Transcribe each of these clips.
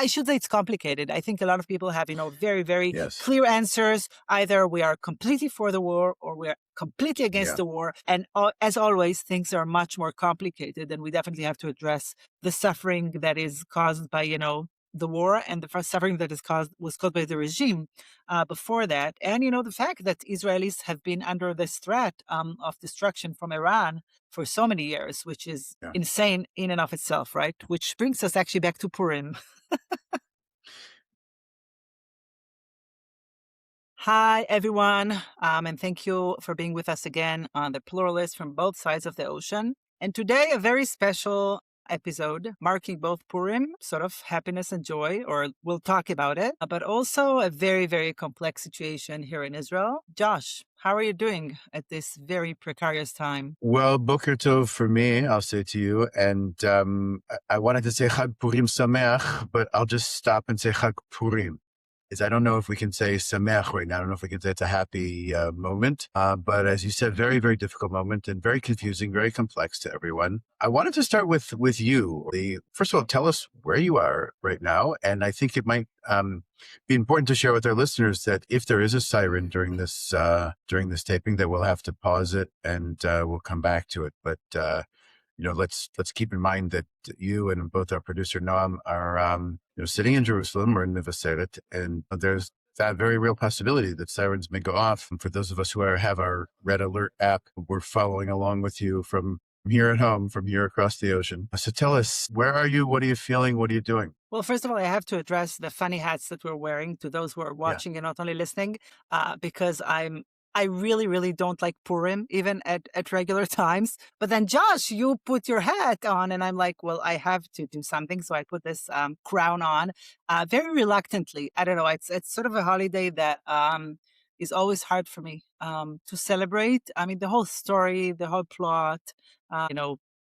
I should say it's complicated. I think a lot of people have, very, very Yes. clear answers. Either we are completely for the war or we are completely against the war. And as always, things are much more complicated, and we definitely have to address the suffering that is caused by, the war, and the first suffering that was caused by the regime before that. And, the fact that Israelis have been under this threat of destruction from Iran for so many years, which is insane in and of itself, right? Which brings us actually back to Purim. Hi, everyone, and thank you for being with us again on the Pluralist from both sides of the ocean. And today, a very special episode marking both Purim, sort of happiness and joy, or we'll talk about it, but also a very, very complex situation here in Israel. Josh, how are you doing at this very precarious time? Well, Boker Tov for me, I'll say to you. And I wanted to say Chag Purim Sameach, but I'll just stop and say Chag Purim. I don't know if we can say Sameach right now. I don't know if we can say it's a happy moment. But as you said, very, very difficult moment and very confusing, very complex to everyone. I wanted to start with you. First of all, tell us where you are right now. And I think it might be important to share with our listeners that if there is a siren during this taping, that we'll have to pause it and we'll come back to it. But let's keep in mind that you and both our producer Noam are sitting in Jerusalem or in Nivaseret, and there's that very real possibility that sirens may go off. And for those of us who have our Red Alert app, we're following along with you from here at home, from here across the ocean. So tell us, where are you? What are you feeling? What are you doing? Well, first of all, I have to address the funny hats that we're wearing to those who are watching and not only listening, because I really, really don't like Purim, even at regular times. But then, Josh, you put your hat on, and I'm like, well, I have to do something. So I put this crown on very reluctantly. I don't know. It's sort of a holiday that is always hard for me to celebrate. I mean, the whole story, the whole plot,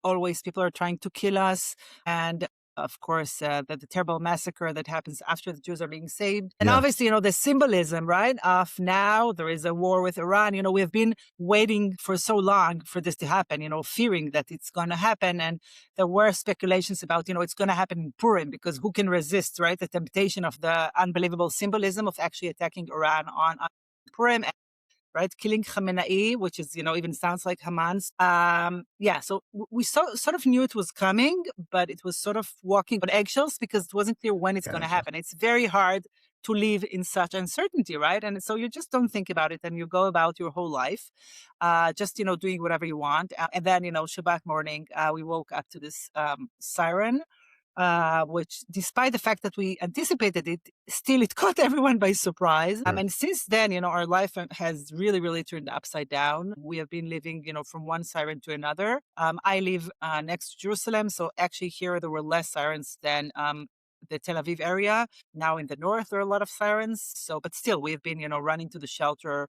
always people are trying to kill us. And of course, the terrible massacre that happens after the Jews are being saved. And obviously, the symbolism, right, of now there is a war with Iran. We have been waiting for so long for this to happen, fearing that it's going to happen. And there were speculations about, it's going to happen in Purim, because who can resist, right, the temptation of the unbelievable symbolism of actually attacking Iran on Purim, right? Killing Khamenei, which is, even sounds like Haman's. So we sort of knew it was coming, but it was sort of walking on eggshells because it wasn't clear when it's going to happen. It's very hard to live in such uncertainty, right? And so you just don't think about it and you go about your whole life, just, doing whatever you want. And then, Shabbat morning, we woke up to this siren. Which, despite the fact that we anticipated it, still it caught everyone by surprise. And since then, our life has really, really turned upside down. We have been living, from one siren to another. I live next to Jerusalem, so actually here there were less sirens than the Tel Aviv area. Now in the north, there are a lot of sirens. So, but still, we've been, running to the shelter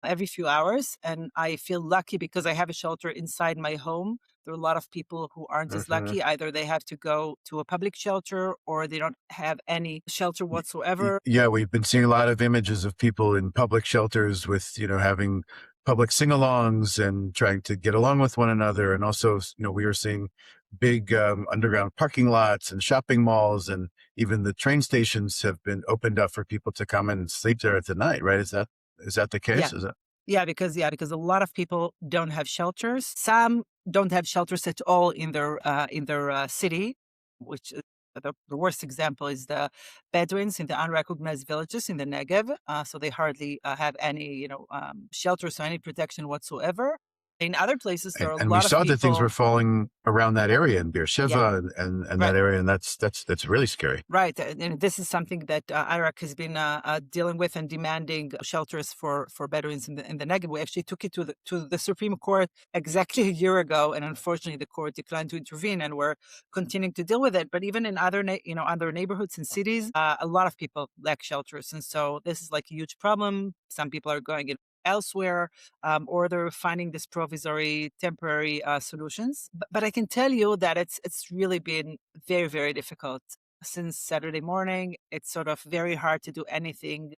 every few hours. And I feel lucky because I have a shelter inside my home. There are a lot of people who aren't as lucky. Either they have to go to a public shelter or they don't have any shelter whatsoever. Yeah, we've been seeing a lot of images of people in public shelters with, having public sing-alongs and trying to get along with one another. And also, we are seeing big underground parking lots and shopping malls, and even the train stations have been opened up for people to come and sleep there at the night, right? Is that the case? Yeah. Because a lot of people don't have shelters. Some don't have shelters at all in their city, which the worst example is the Bedouins in the unrecognized villages in the Negev. So they hardly have any, shelters or any protection whatsoever. In other places, there are a lot of people. And we saw that things were falling around that area in Beersheba and that area, and that's really scary. Right, and this is something that IRAC has been dealing with and demanding shelters for Bedouins in the Negev. We actually took it to the Supreme Court exactly a year ago, and unfortunately, the court declined to intervene, and we're continuing to deal with it. But even in other other neighborhoods and cities, a lot of people lack shelters, and so this is like a huge problem. Some people are going elsewhere, or they're finding this provisory, temporary solutions. But I can tell you that it's really been very, very difficult since Saturday morning. It's sort of very hard to do anything,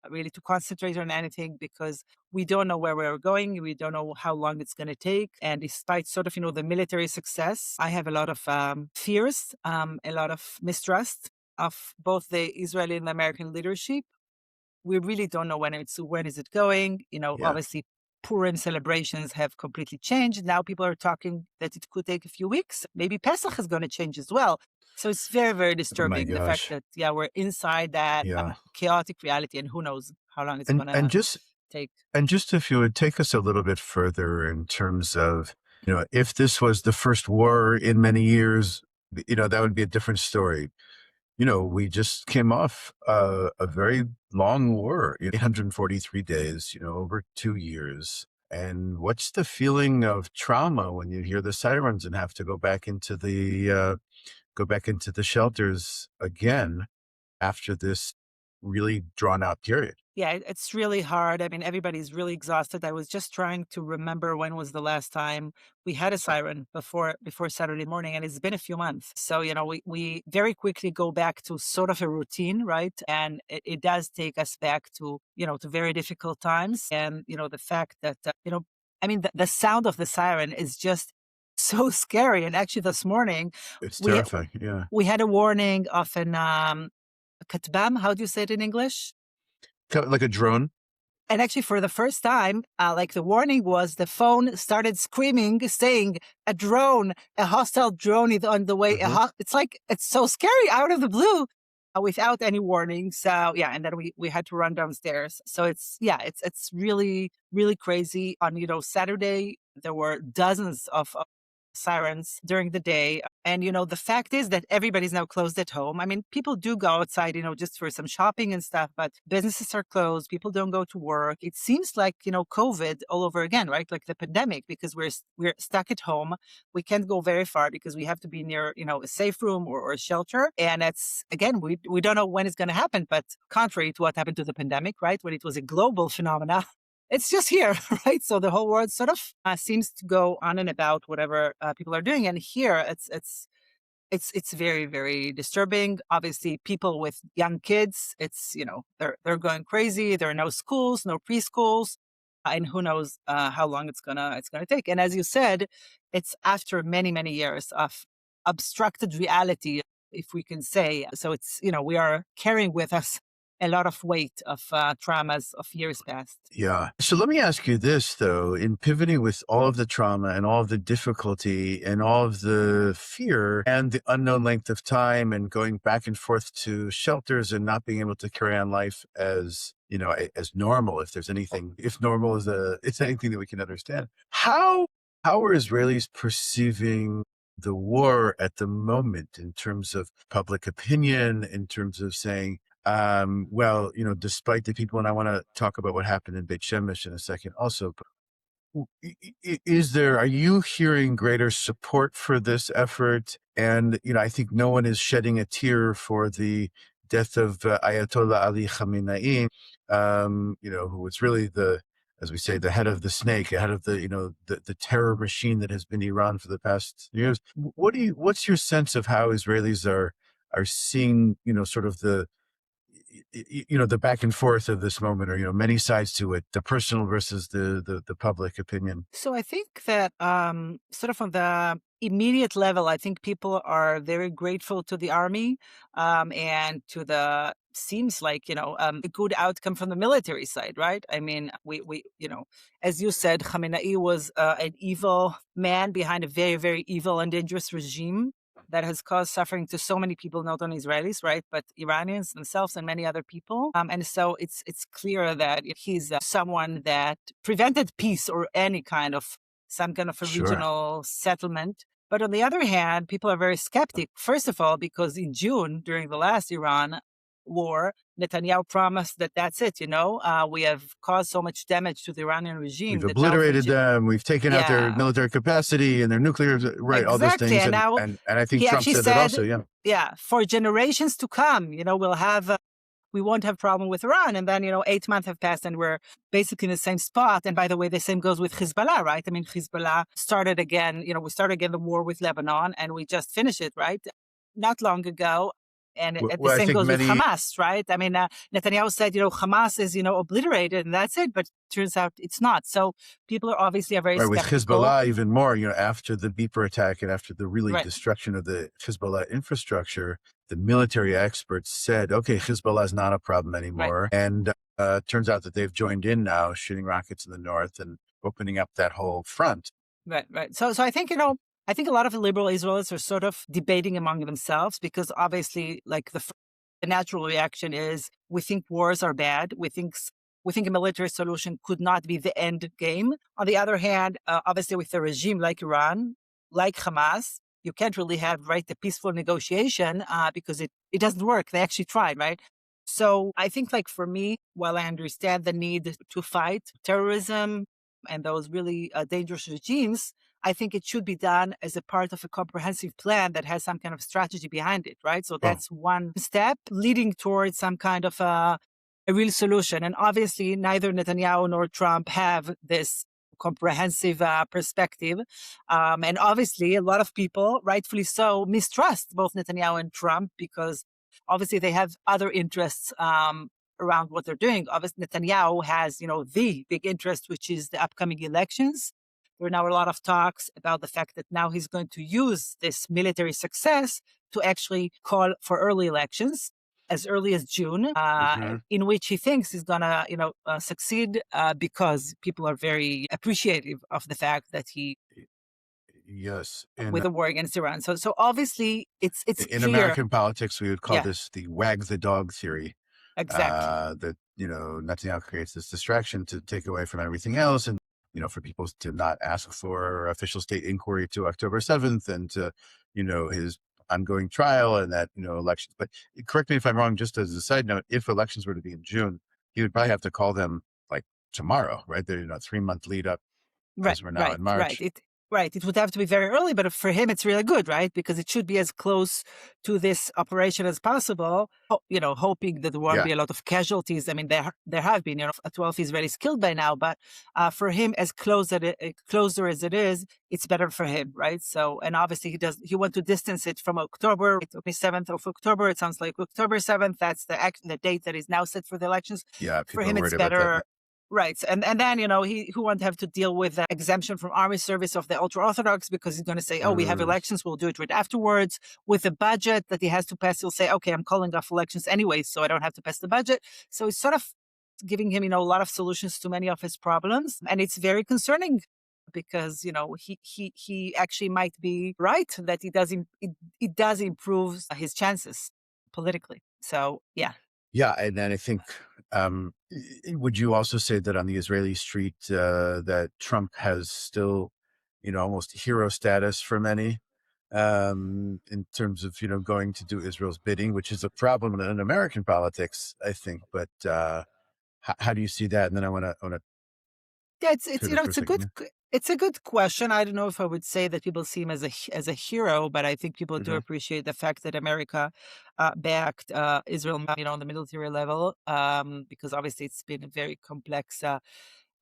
really to concentrate on anything, because we don't know where we're going. We don't know how long it's going to take. And despite sort of, the military success, I have a lot of fears, a lot of mistrust. of both the Israeli and the American leadership. We really don't know when is it going. Yeah. Obviously, Purim celebrations have completely changed. Now people are talking that it could take a few weeks. Maybe Pesach is going to change as well. So it's very, very Oh my disturbing, the fact gosh. that, we're inside that Yeah. chaotic reality, and who knows how long it's And going and to just take. and just if you would take us a little bit further in terms of, if this was the first war in many years, that would be a different story. We just came off a very long war, 843 days, over 2 years. And what's the feeling of trauma when you hear the sirens and have to go back into the shelters again after this really drawn out period? Yeah, it's really hard. I mean, everybody's really exhausted. I was just trying to remember when was the last time we had a siren before Saturday morning, and it's been a few months. So, we very quickly go back to sort of a routine, right? And it does take us back to very difficult times. And, the fact that, I mean, the sound of the siren is just so scary. And actually this morning, It's we terrifying. Yeah. we had a warning of an katbam. How do you say it in English? Like a drone. And actually, for the first time, like the warning was, the phone started screaming, saying, "A drone, a hostile drone is on the way." Hmm. It's like, it's so scary out of the blue, without any warning. So yeah, and then we had to run downstairs. So it's really, really crazy. On Saturday, there were dozens of sirens during the day. And, the fact is that everybody's now closed at home. I mean, people do go outside, just for some shopping and stuff, but businesses are closed. People don't go to work. It seems like, COVID all over again, right? Like the pandemic, because we're stuck at home. We can't go very far because we have to be near, a safe room or a shelter. And it's, again, we don't know when it's going to happen, but contrary to what happened to the pandemic, right? When it was a global phenomena, it's just here, right? So the whole world sort of seems to go on and about whatever people are doing, and here it's very, very disturbing. Obviously, people with young kids, it's they're going crazy. There are no schools, no preschools, and who knows how long it's gonna take. And as you said, it's after many, many years of obstructed reality, if we can say. So it's we are carrying with us a lot of weight of traumas of years past. Yeah. So let me ask you this, though, in pivoting with all of the trauma and all of the difficulty and all of the fear and the unknown length of time and going back and forth to shelters and not being able to carry on life as, as normal, if normal it's anything that we can understand. How are Israelis perceiving the war at the moment in terms of public opinion, in terms of saying, well, despite the people, and I want to talk about what happened in Beit Shemesh in a second also, but are you hearing greater support for this effort? And, I think no one is shedding a tear for the death of Ayatollah Ali Khamenei, who was really as we say, the head of the snake, head of the terror machine that has been Iran for the past years. What's your sense of how Israelis are seeing, sort of the back and forth of this moment, or many sides to it, the personal versus the public opinion? So I think that sort of on the immediate level, I think people are very grateful to the army and to the seems like a good outcome from the military side, right? I mean, we as you said, Khamenei was an evil man behind a very, very evil and dangerous regime that has caused suffering to so many people, not only Israelis, right, but Iranians themselves and many other people. And so it's clear that he's someone that prevented peace or any kind of some kind of a Sure. regional settlement. But on the other hand, people are very skeptic. First of all, because in June, during the last Iran war, Netanyahu promised that that's it. We have caused so much damage to the Iranian regime We've that now obliterated them. We've taken out their yeah, military capacity and their nuclear, right? All those exactly. things, And and now and and I think he Trump actually said that said, also. Yeah. yeah, for generations to come, we won't have problem with Iran. And then, 8 months have passed and we're basically in the same spot. And by the way, the same goes with Hezbollah, right? I mean, Hezbollah started again, we started again the war with Lebanon and we just finished it, right? Not long ago. And the Well, I same think goes with many, Hamas, right? I mean, Netanyahu said, Hamas is, obliterated and that's it. But turns out it's not. So people are obviously very right, with skeptical. Hezbollah even more, after the Beeper attack and after the really Right. destruction of the Hezbollah infrastructure, the military experts said, okay, Hezbollah is not a problem Right. anymore. And turns out that they've joined in now, shooting rockets in the north and opening up that whole front. Right, right. So I think, I think a lot of liberal Israelis are sort of debating among themselves because obviously, like the natural reaction is we think wars are bad. We think a military solution could not be the end game. On the other hand, obviously, with a regime like Iran, like Hamas, you can't really have the peaceful negotiation because it doesn't work. They actually tried, right? So I think, like for me, while I understand the need to fight terrorism and those really dangerous regimes, I think it should be done as a part of a comprehensive plan that has some kind of strategy behind it, right? So Oh, that's one step leading towards some kind of a real solution. And obviously, neither Netanyahu nor Trump have this comprehensive perspective. And obviously, a lot of people, rightfully so, mistrust both Netanyahu and Trump because obviously they have other interests around what they're doing. Obviously, Netanyahu has, the big interest, which is the upcoming elections. There are now a lot of talks about the fact that now he's going to use this military success to actually call for early elections as early as June, mhm. in which he thinks he's going to, succeed because people are very appreciative of the fact that he Yes. with the war against Iran. So obviously it's In clear. American politics, we would call Yeah, this the wag the dog theory. exactly. That, Netanyahu creates this distraction to take away from everything else, and for people to not ask for official state inquiry to October 7th, and to his ongoing trial, and that elections. But correct me if I'm wrong. Just as a side note, if elections were to be in June, he would probably have to call them like tomorrow, right? There, 3-month lead up Right, as we're now right, in right. March. It would have to be very early, but for him, it's really good, right? Because it should be as close to this operation as possible. Hoping that there won't Yeah, be a lot of casualties. I mean, there have been, 12 Israelis killed by now, but for him, as closer as it is, it's better for him, right? So, and obviously, he want to distance it from October, 27th of October. It sounds like October 7th. That's the date that is now set for the elections. yeah. For People are him, it's worried about that. better. Right. And then, he won't have to deal with the exemption from army service of the ultra Orthodox because he's going to say, oh, we have Mm, elections. We'll do it right afterwards. With the budget that he has to pass, he'll say, okay, I'm calling off elections anyway, so I don't have to pass the budget. So it's sort of giving him, a lot of solutions to many of his problems. And it's very concerning because, he actually might be right that it does improve his chances politically. So, yeah. yeah, and then I think, would you also say that on the Israeli street, that Trump has still, almost hero status for many, in terms of, going to do Israel's bidding, which is a problem in American politics, I think. But how do you see that? And then I want to Yeah, it's pivot for a second. it's a good question. I don't know if I would say that people see him as a hero, but I think people do Hmm. appreciate the fact that America backed Israel, on the military level, because obviously it's been a very complex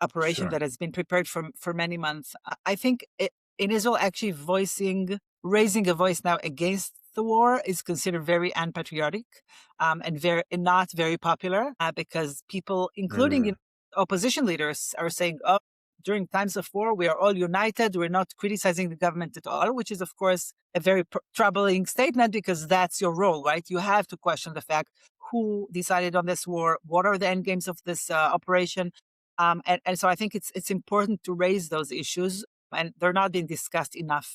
operation Sure. that has been prepared for many months. I think in Israel, actually raising a voice now against the war is considered very unpatriotic and not very popular because people, including Mm, opposition leaders, are saying, "Oh, during times of war, we are all united. We're not criticizing the government at all," which is, of course, a very troubling statement because that's your role, right? You have to question the fact who decided on this war, what are the end games of this operation, and so I think it's important to raise those issues, and they're not being discussed enough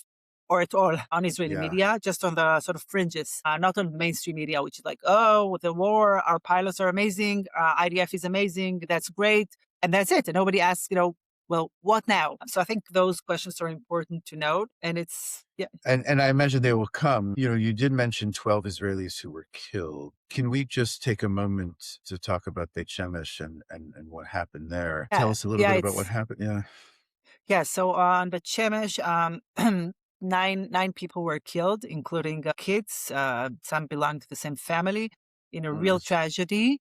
or at all on Israeli yeah. media, just on the sort of fringes, not on mainstream media, which is like, oh, the war, our pilots are amazing, IDF is amazing, that's great, and that's it. And nobody asks, well, what now? So I think those questions are important to note, and yeah. And I imagine they will come. You did mention 12 Israelis who were killed. Can we just take a moment to talk about Beit Shemesh and what happened there? Tell Yeah, us a little yeah, bit about what it's happened. Yeah. yeah. So on the Shemesh, nine people were killed, including kids. Some belong to the same family in a real Mm, tragedy.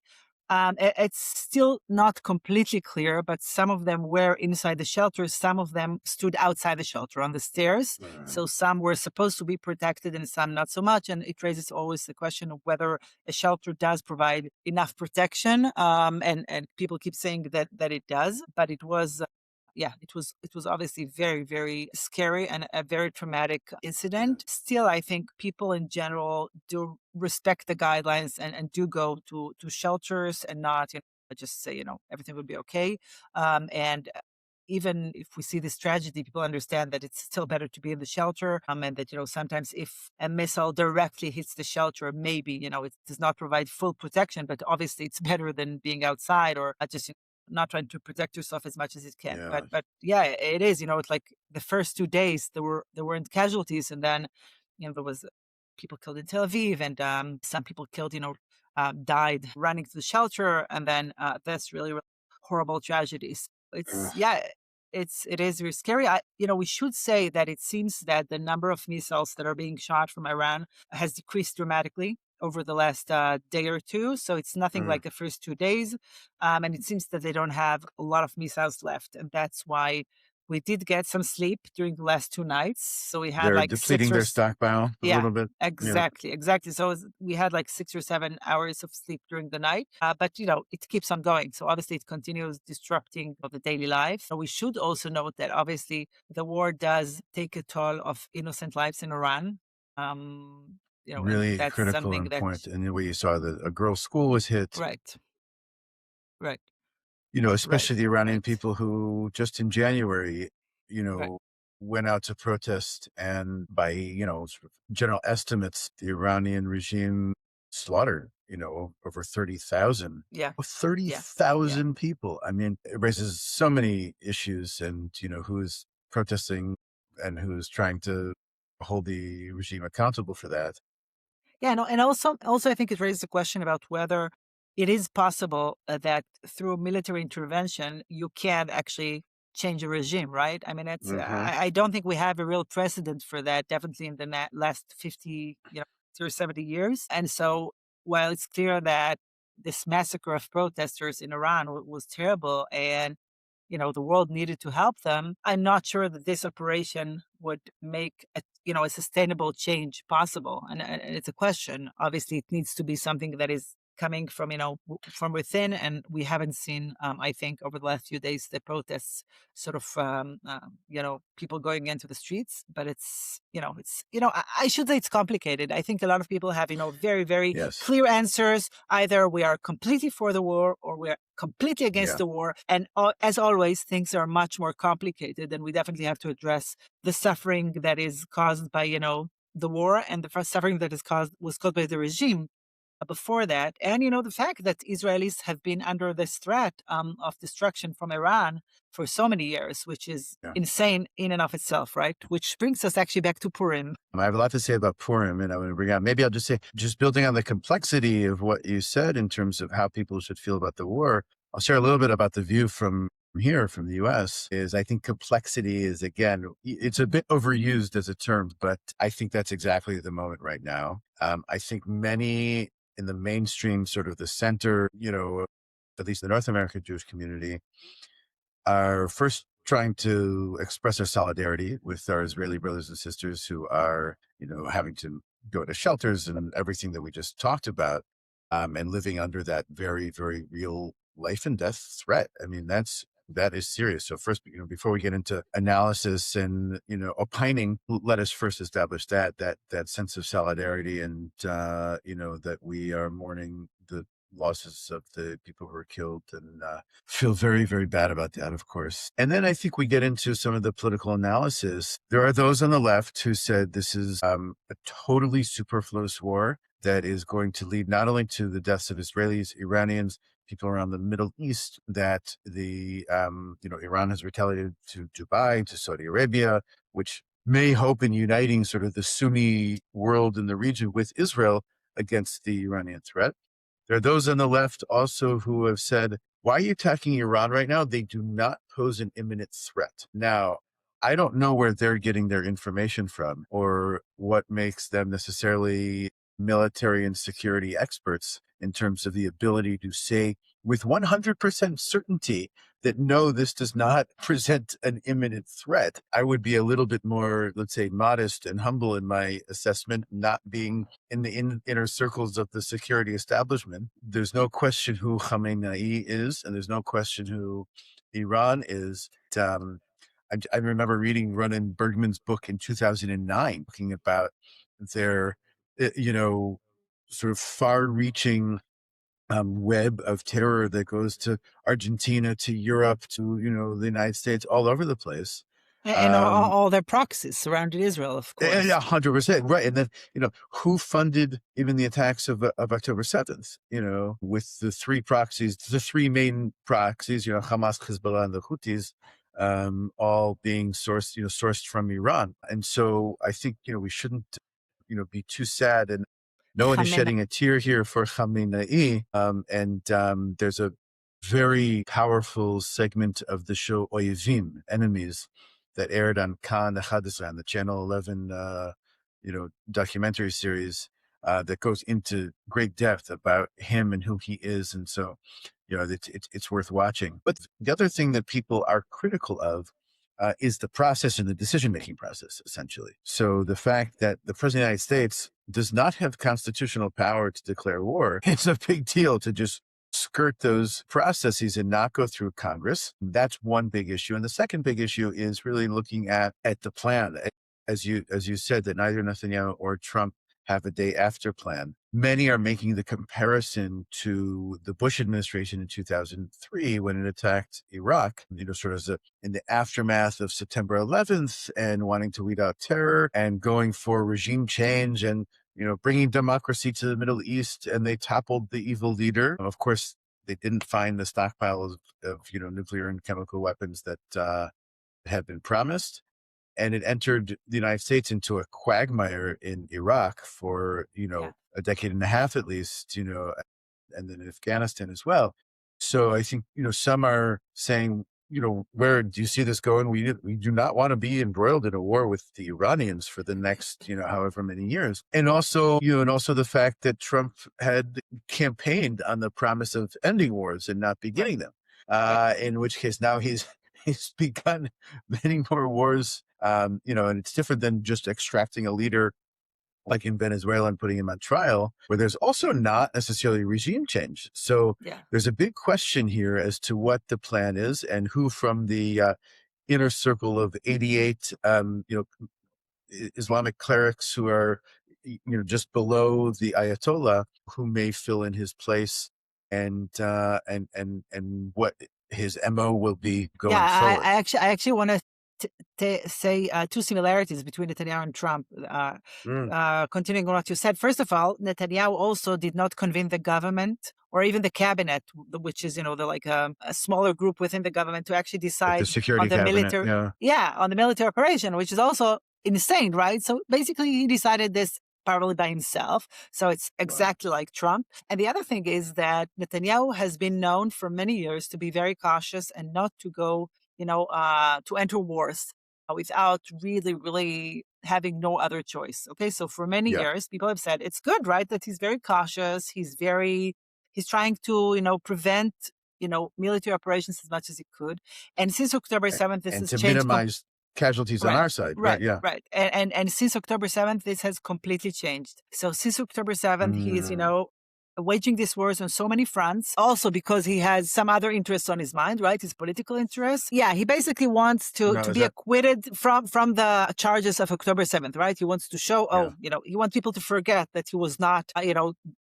It's still not completely clear, but some of them were inside the shelter. Some of them stood outside the shelter on the stairs. mm, So some were supposed to be protected and some not so much. And it raises always the question of whether a shelter does provide enough protection. And people keep saying that it does, but it was yeah, it was obviously very, very scary and a very traumatic incident. Still, I think people in general do respect the guidelines and do go to shelters and not, just say, everything will be okay. And even if we see this tragedy, people understand that it's still better to be in the shelter, and that, sometimes if a missile directly hits the shelter, maybe, it does not provide full protection, but obviously it's better than being outside or just not trying to protect yourself as much as it can. Yeah. But yeah, it is, it's like the first 2 days there weren't casualties, and then, there was people killed in Tel Aviv, and some people killed, died running to the shelter, and then that's really, really horrible tragedies. It's Ugh. yeah, it is very scary. We should say that it seems that the number of missiles that are being shot from Iran has decreased dramatically over the last day or two. So it's nothing Mm. like the first 2 days, and it seems that they don't have a lot of missiles left, and that's why we did get some sleep during the last 2 nights. So we had They're like depleting their stockpile a yeah, little bit. Yeah. exactly, exactly. So we had like 6 or 7 hours of sleep during the night, but it keeps on going. So obviously, it continues disrupting of the daily life. So we should also note that obviously the war does take a toll of innocent lives in Iran. And Really that's critical something and that point. And the way you saw that a girl's school was hit, right, right, right, especially the Iranian right, people who just in January, you right. know, went out to protest. And by, sort of general estimates, the Iranian regime slaughtered, over 30,000. Yeah, Oh, yeah, yeah. 30,000 people. I mean, it raises so many issues and, who's protesting and who's trying to hold the regime accountable for that. Yeah, no, and also, I think it raises a question about whether it is possible that through military intervention you can actually change a regime, right? I mean, Hmm. I don't think we have a real precedent for that. Definitely in the last 50, or 70 years. And so, while it's clear that this massacre of protesters in Iran was terrible, and the world needed to help them, I'm not sure that this operation would make a sustainable change possible. And it's a question. Obviously, it needs to be something that is coming from, from within. And we haven't seen, I think, over the last few days, the protests sort of, people going into the streets. But I should say it's complicated. I think a lot of people have, very, very Yes. clear answers. Either we are completely for the war or we are completely against Yeah. the war. And as always, things are much more complicated, and we definitely have to address the suffering that is caused by, the war, and the first suffering that was caused by the regime before that. And, the fact that Israelis have been under this threat of destruction from Iran for so many years, which is Yeah. insane in and of itself, right? Which brings us actually back to Purim. I have a lot to say about Purim, and I want to bring out, maybe I'll just say, just building on the complexity of what you said in terms of how people should feel about the war, I'll share a little bit about the view from here, from the US, is I think complexity is, again, it's a bit overused as a term, but I think that's exactly the moment right now. I think many in the mainstream, sort of the center, at least the North American Jewish community, are first trying to express our solidarity with our Israeli brothers and sisters who are, having to go to shelters and everything that we just talked about, and living under that very, very real life and death threat. I mean, that is serious. So first, before we get into analysis and, opining, let us first establish that sense of solidarity and, that we are mourning the losses of the people who were killed and feel very, very bad about that, of course. And then I think we get into some of the political analysis. There are those on the left who said this is a totally superfluous war that is going to lead not only to the deaths of Israelis, Iranians, people around the Middle East, that Iran has retaliated to Dubai, to Saudi Arabia, which may hope in uniting sort of the Sunni world in the region with Israel against the Iranian threat. There are those on the left also who have said, why are you attacking Iran right now? They do not pose an imminent threat. Now, I don't know where they're getting their information from or what makes them necessarily military and security experts in terms of the ability to say with 100% certainty that no, this does not present an imminent threat. I would be a little bit more, let's say, modest and humble in my assessment, not being in the inner circles of the security establishment. There's no question who Khamenei is, and there's no question who Iran is. I remember reading Ronan Bergman's book in 2009, talking about their, you know, sort of far-reaching web of terror that goes to Argentina, to Europe, to, the United States, all over the place. And all their proxies surrounded Israel, of course. Yeah, 100%. Right. And then, who funded even the attacks of October 7th, with the three main proxies, Hamas, Hezbollah, and the Houthis, all being sourced from Iran. And so I think, we shouldn't, be too sad, and no one is shedding a tear here for Khamenei. And there's a very powerful segment of the show Oyevim, Enemies, that aired on Khan 11, the Channel 11, documentary series that goes into great depth about him and who he is. And so, it's worth watching. But the other thing that people are critical of is the process and the decision-making process, essentially. So the fact that the President of the United States does not have constitutional power to declare war, it's a big deal to just skirt those processes and not go through Congress. That's one big issue. And the second big issue is really looking at the plan. As you said, that neither Netanyahu or Trump have a day after plan. Many are making the comparison to the Bush administration in 2003 when it attacked Iraq, sort of in the aftermath of September 11th, and wanting to weed out terror and going for regime change and, bringing democracy to the Middle East. And they toppled the evil leader. Of course, they didn't find the stockpile of nuclear and chemical weapons that had been promised. And it entered the United States into a quagmire in Iraq for, a decade and a half at least, and then Afghanistan as well. So I think, some are saying, where do you see this going? We do not want to be embroiled in a war with the Iranians for the next, however many years. And also, the fact that Trump had campaigned on the promise of ending wars and not beginning them, in which case now he's begun many more wars. And it's different than just extracting a leader like in Venezuela and putting him on trial, where there's also not necessarily regime change. So there's a big question here as to what the plan is and who from the inner circle of 88, Islamic clerics who are, just below the Ayatollah, who may fill in his place, and what his MO will be going forward. I actually want to say two similarities between Netanyahu and Trump. Continuing on what you said, first of all, Netanyahu also did not convene the government or even the cabinet, which is, a smaller group within the government to actually decide like the security on the cabinet, military, on the military operation, which is also insane, right? So basically, he decided this probably by himself. So it's exactly like Trump. And the other thing is that Netanyahu has been known for many years to be very cautious and not to go, to enter wars without really having no other choice. Okay. So for many years, people have said it's good, right? That he's very cautious. He's trying to, prevent, military operations as much as he could. And since October 7th, this has changed. And to minimize casualties on our side. Right. And since October 7th, this has completely changed. So since October 7th, he is, waging these wars on so many fronts, also because he has some other interests on his mind, right? His political interests. Yeah, he basically wants to be acquitted from the charges of October 7th, right? He wants to show, he wants people to forget that he was not,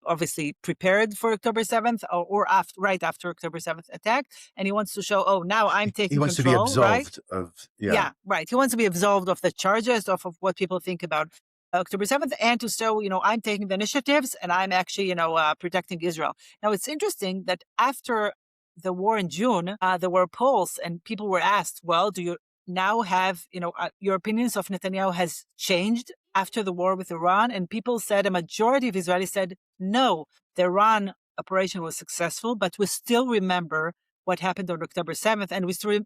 obviously prepared for October 7th or right after October 7th attack. And he wants to show, now I'm taking control, he wants to be absolved of, right. He wants to be absolved of the charges, of what people think about October 7th, and to show, I'm taking the initiatives and I'm actually, protecting Israel. Now, it's interesting that after the war in June, there were polls and people were asked, well, do you now have, your opinions of Netanyahu has changed after the war with Iran? And people said, a majority of Israelis said, no, the Iran operation was successful, but we still remember what happened on October 7th, and we still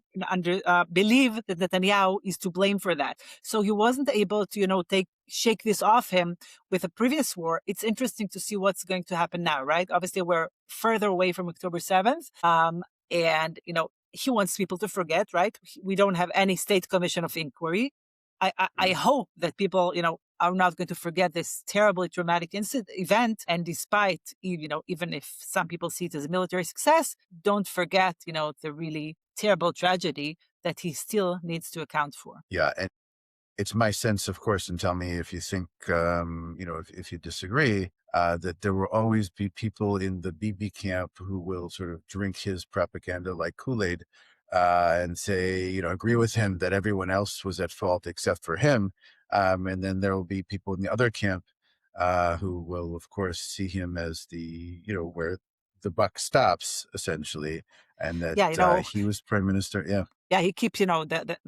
believe that Netanyahu is to blame for that. So he wasn't able to, shake this off him with a previous war. It's interesting to see what's going to happen now, right? Obviously, we're further away from October 7th, and, he wants people to forget, right? We don't have any state commission of inquiry. I hope that people, are not going to forget this terribly traumatic event. And despite, even if some people see it as a military success, don't forget, the really terrible tragedy that he still needs to account for. Yeah. And it's my sense, of course, and tell me if you think, if you disagree, that there will always be people in the Bibi camp who will sort of drink his propaganda like Kool-Aid, and say, agree with him that everyone else was at fault except for him. And then there will be people in the other camp who will, of course, see him as where the buck stops, essentially, and that Yeah, he was prime minister. Yeah. Yeah, he keeps, the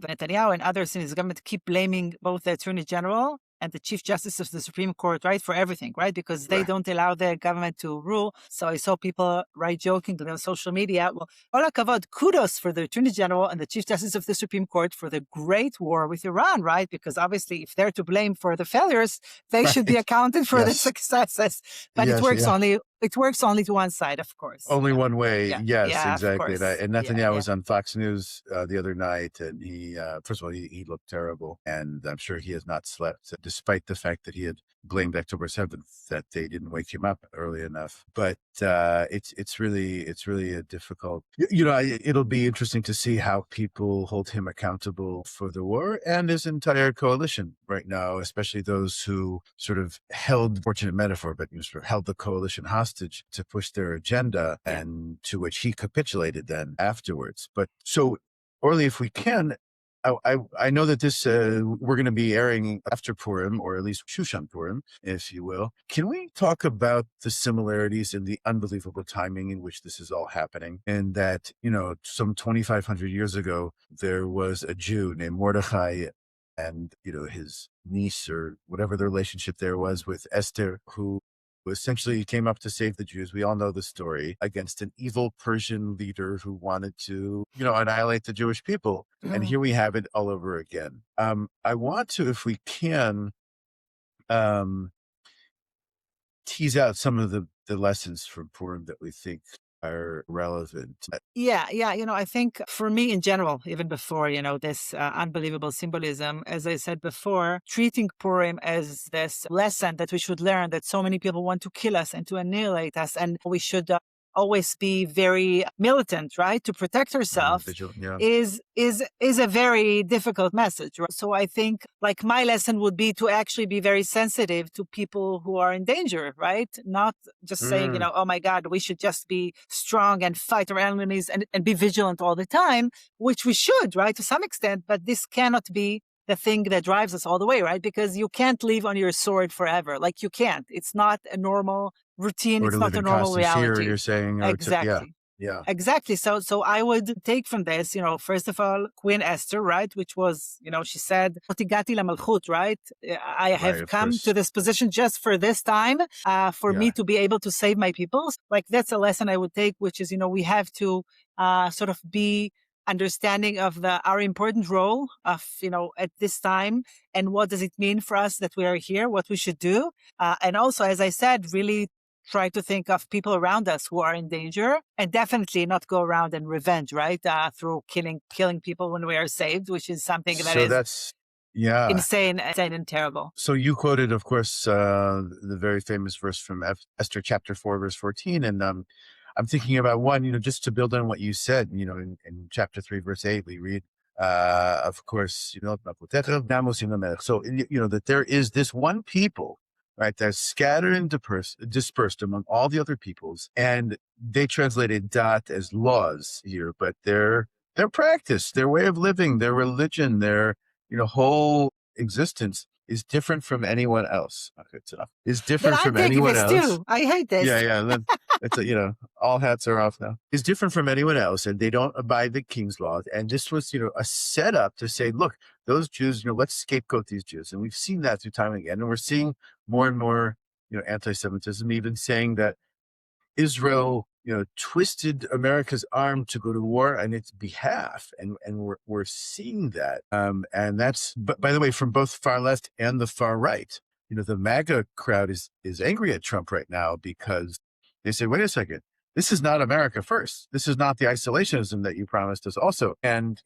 Netanyahu and others in his government keep blaming both the attorney general and the chief justice of the Supreme Court, right, for everything, right, because they Right. don't allow the government to rule. So I saw people, right, jokingly on social media, well, all kavod, kudos for the attorney general and the chief justice of the Supreme Court for the great war with Iran, right, because obviously if they're to blame for the failures, they should be Right. accounted for the Yes. successes. But Yes. it works only to one side, of course. Only one way. Yeah. Yes, Yeah, of exactly. course. And Netanyahu Yeah. was on Fox News the other night, and he, first of all, he looked terrible, and I'm sure he has not slept, despite the fact that he had blamed October 7th, that they didn't wake him up early enough. But it's really a difficult. It'll be interesting to see how people hold him accountable for the war and his entire coalition right now, especially those who sort of held, fortunate metaphor, but sort of held the coalition hostage to push their agenda, and to which he capitulated then afterwards. But so, Orly, if we can, I know that this we're going to be airing after Purim, or at least Shushan Purim, if you will. Can we talk about the similarities and the unbelievable timing in which this is all happening? And that, some 2,500 years ago, there was a Jew named Mordechai, and, his niece, or whatever the relationship there was, with Esther, who essentially came up to save the Jews. We all know the story, against an evil Persian leader who wanted to, annihilate the Jewish people. And here we have it all over again. I want to, if we can, tease out some of the lessons from Purim that we think are relevant. Yeah. I think for me in general, even before, this unbelievable symbolism, as I said before, treating Purim as this lesson that we should learn, that so many people want to kill us and to annihilate us, and we should always be very militant, right, to protect ourselves, Yeah. is a very difficult message. Right? So I think, like, my lesson would be to actually be very sensitive to people who are in danger, right? Not just saying, oh my God, we should just be strong and fight our enemies and be vigilant all the time, which we should, right, to some extent, but this cannot be the thing that drives us all the way, right? Because you can't live on your sword forever. Like, you can't. It's not a normal routine. Or It's to not live a in normal constant fear, reality. you're saying, Exactly. Yeah. Exactly. So I would take from this, first of all, Queen Esther, right, which was, she said, "Otigati la malchut," right? I have Right, come to this position just for this time, for me to be able to save my people. Like, that's a lesson I would take, which is, we have to sort of be understanding of our important role of, at this time, and what does it mean for us that we are here, what we should do. And also, as I said, really try to think of people around us who are in danger, and definitely not go around and revenge, right? Through killing people when we are saved, which is something that is that's insane and terrible. So you quoted, of course, the very famous verse from Esther chapter 4, verse 14. And I'm thinking about one, just to build on what you said, in chapter 3, verse 8, we read, of course, so, that there is this one people, right, that's scattered and dispersed among all the other peoples. And they translated dat as laws here, but their practice, their way of living, their religion, their whole existence is different from anyone else. Is different from anyone else. Too. I hate this. Yeah. It's all hats are off now. Is different from anyone else, and they don't abide the king's laws. And this was, a setup to say, look, those Jews, let's scapegoat these Jews. And we've seen that through time and again. And we're seeing more and more, anti-Semitism, even saying that Israel, twisted America's arm to go to war on its behalf, and we're seeing that. And that's, but by the way, from both far left and the far right. The MAGA crowd is angry at Trump right now because they say, wait a second, this is not America first. This is not the isolationism that you promised us also. And,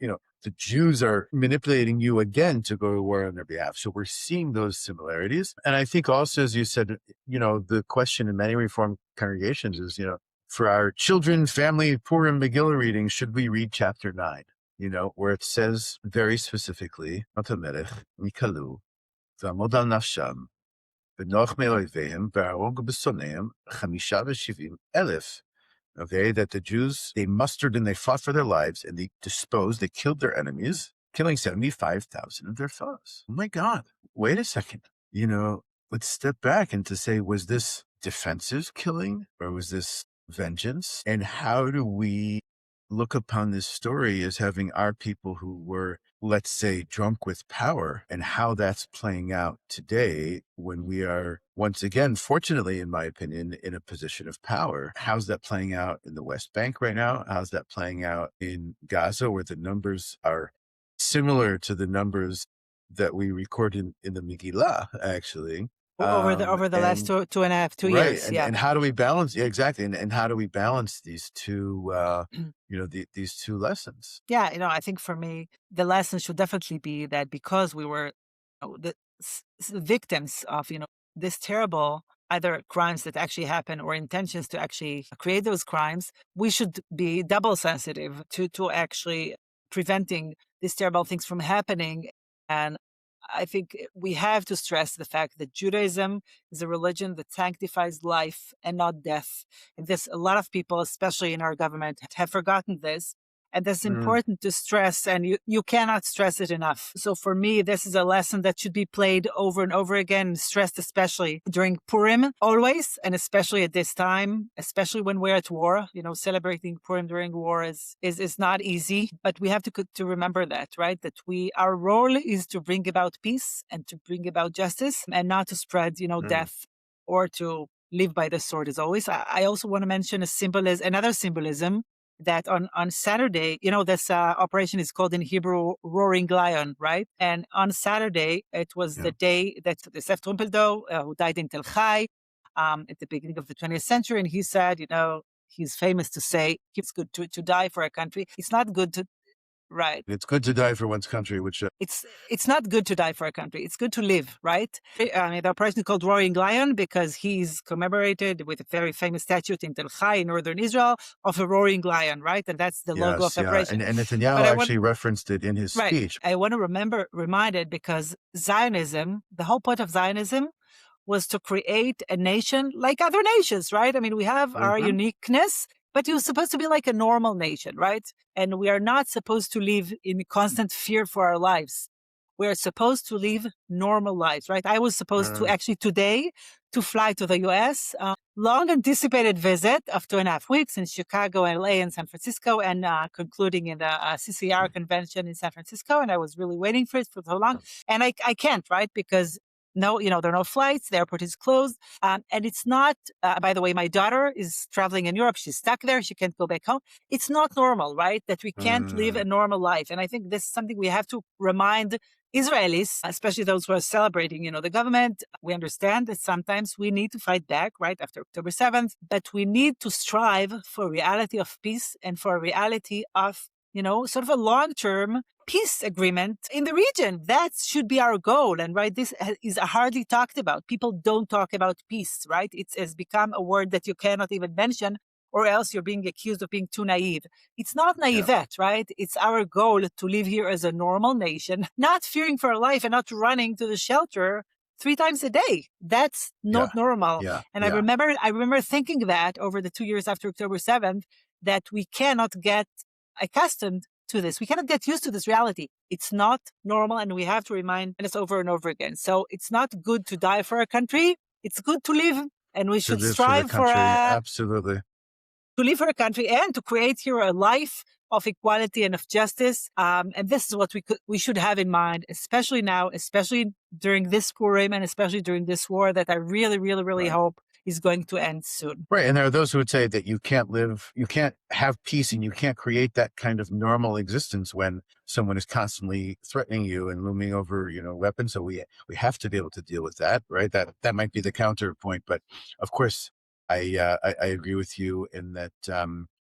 the Jews are manipulating you again to go to war on their behalf. So we're seeing those similarities. And I think also, as you said, the question in many Reform congregations is, for our children, family, Purim Megillah reading, should we read chapter 9? where it says very specifically, "Melech mikalu v'amod al nafsham v'noach me'oiveim v'arog b'soneim chamisha v'shivim elef." Okay, that the Jews, they mustered and they fought for their lives and they killed their enemies, killing 75,000 of their foes. Oh my God, wait a second. Let's step back and to say, was this defensive killing or was this vengeance? And how do we look upon this story as having our people who were, let's say, drunk with power, and how that's playing out today when we are, once again, fortunately, in my opinion, in a position of power? How's that playing out in the West Bank right now? How's that playing out in Gaza, where the numbers are similar to the numbers that we record in the Megillah, actually? Over the last 2.5 right, years. Yeah. And how do we balance? Yeah, exactly. And how do we balance these two, these two lessons? Yeah, I think for me, the lesson should definitely be that because we were the victims of, this terrible either crimes that actually happen or intentions to actually create those crimes, we should be double sensitive to actually preventing these terrible things from happening. And I think we have to stress the fact that Judaism is a religion that sanctifies life and not death. And a lot of people, especially in our government, have forgotten this. And that's important to stress, and you cannot stress it enough. So for me, this is a lesson that should be played over and over again, stressed especially during Purim, always, and especially at this time, especially when we're at war. Celebrating Purim during war is not easy, but we have to remember that, right? That our role is to bring about peace and to bring about justice, and not to spread, death or to live by the sword as always. I also want to mention another symbolism, that on Saturday, this operation is called in Hebrew Roaring Lion, right? And on Saturday, it was the day that Yosef Trumpeldor, who died in Tel Chai at the beginning of the 20th century, and he said, he's famous to say, it's good to die for a country. It's not good to, right. It's good to die for one's country, which... It's not good to die for a country. It's good to live, right? The operation is called Roaring Lion because he's commemorated with a very famous statue in Tel Chai in northern Israel of a roaring lion, right? And that's the logo of the operation. And Netanyahu actually referenced it in his speech. I want to remind it because Zionism, the whole point of Zionism was to create a nation like other nations, right? I mean, we have our uniqueness, but you're supposed to be like a normal nation, right? And we are not supposed to live in constant fear for our lives. We are supposed to live normal lives, right? I was supposed to actually today to fly to the U.S. Long anticipated visit of 2.5 weeks in Chicago, LA, and San Francisco, and concluding in the CCR convention in San Francisco. And I was really waiting for it for so long. And I can't, right? Because there are no flights. The airport is closed. And it's not, by the way, my daughter is traveling in Europe. She's stuck there. She can't go back home. It's not normal, right? That we can't live a normal life. And I think this is something we have to remind Israelis, especially those who are celebrating, the government. We understand that sometimes we need to fight back, right, after October 7th, but we need to strive for a reality of peace and for a reality of, sort of a long-term peace agreement in the region. That should be our goal. And right, this is hardly talked about. People don't talk about peace, right? It has become a word that you cannot even mention, or else you're being accused of being too naive. It's not naivete, right? It's our goal to live here as a normal nation, not fearing for our life and not running to the shelter 3 times a day. That's not normal. And I remember thinking that over the 2 years after October 7th, that we cannot get accustomed to this. We cannot get used to this reality. It's not normal, and we have to remind this over and over again. So it's not good to die for a country. It's good to live, and we should strive for absolutely to live for a country and to create here a life of equality and of justice. And this is what we should have in mind, especially now, especially during this Purim, and especially during this war that I really, really, really hope is going to end soon. Right. And there are those who would say that you can't have peace and you can't create that kind of normal existence when someone is constantly threatening you and looming over, weapons. So we have to be able to deal with that, right? That might be the counterpoint. But of course, I agree with you in that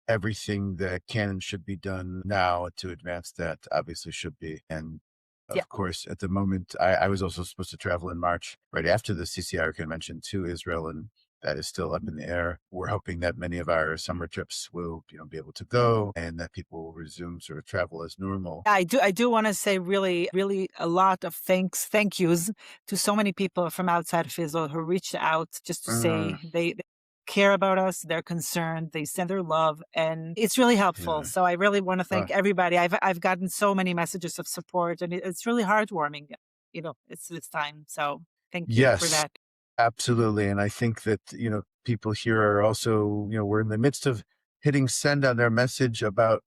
everything that can and should be done now to advance that obviously should be. And of course, at the moment, I was also supposed to travel in March, right after the CCR convention, to Israel, and that is still up in the air. We're hoping that many of our summer trips will, be able to go and that people will resume sort of travel as normal. I do want to say really, really a lot of thank yous to so many people from outside of Israel who reached out just to say they care about us, they're concerned, they send their love, and it's really helpful. Yeah. So I really want to thank everybody. I've gotten so many messages of support, and it's really heartwarming. It's this time. So thank you for Yes, that. absolutely. And I think that, people here are also, we're in the midst of hitting send on their message about,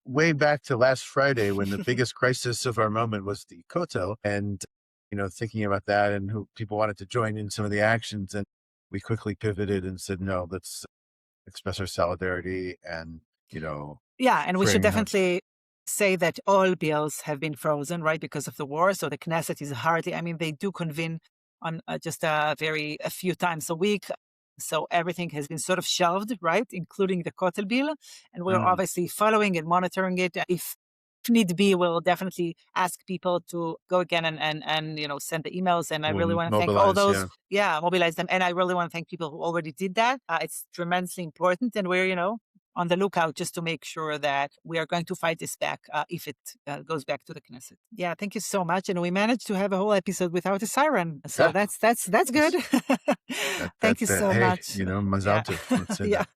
way back to last Friday when the biggest crisis of our moment was the Kotel, and, thinking about that and who people wanted to join in some of the actions. And we quickly pivoted and said, no, let's express our solidarity and, Yeah, and we should praying and hope. definitely say that all bills have been frozen, right, because of the war. So the Knesset is hardly, they do convene on just a few times a week. So everything has been sort of shelved, right, including the Kotel bill. And we're Mm, obviously following and monitoring it. If need be, we'll definitely ask people to go again and send the emails. And I really we'll want to thank all mobilize. those, Yeah. mobilize them. And I really want to thank people who already did that. It's tremendously important. And we're, on the lookout just to make sure that we are going to fight this back if it goes back to the Knesset. Yeah, thank you so much. And we managed to have a whole episode without a siren. So Yeah. that's good. Thank you so Hey, much. Mazal Yeah. tov. Let's say Yeah. that.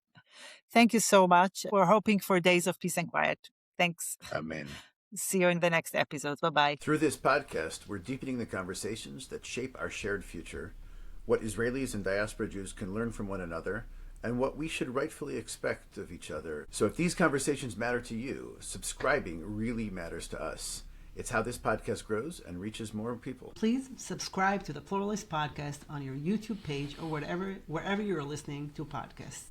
Thank you so much. We're hoping for days of peace and quiet. Thanks. Amen. See you in the next episode. Bye-bye. Through this podcast, we're deepening the conversations that shape our shared future, what Israelis and diaspora Jews can learn from one another, and what we should rightfully expect of each other. So if these conversations matter to you, subscribing really matters to us. It's how this podcast grows and reaches more people. Please subscribe to the Pluralist Podcast on your YouTube page or wherever you're listening to podcasts.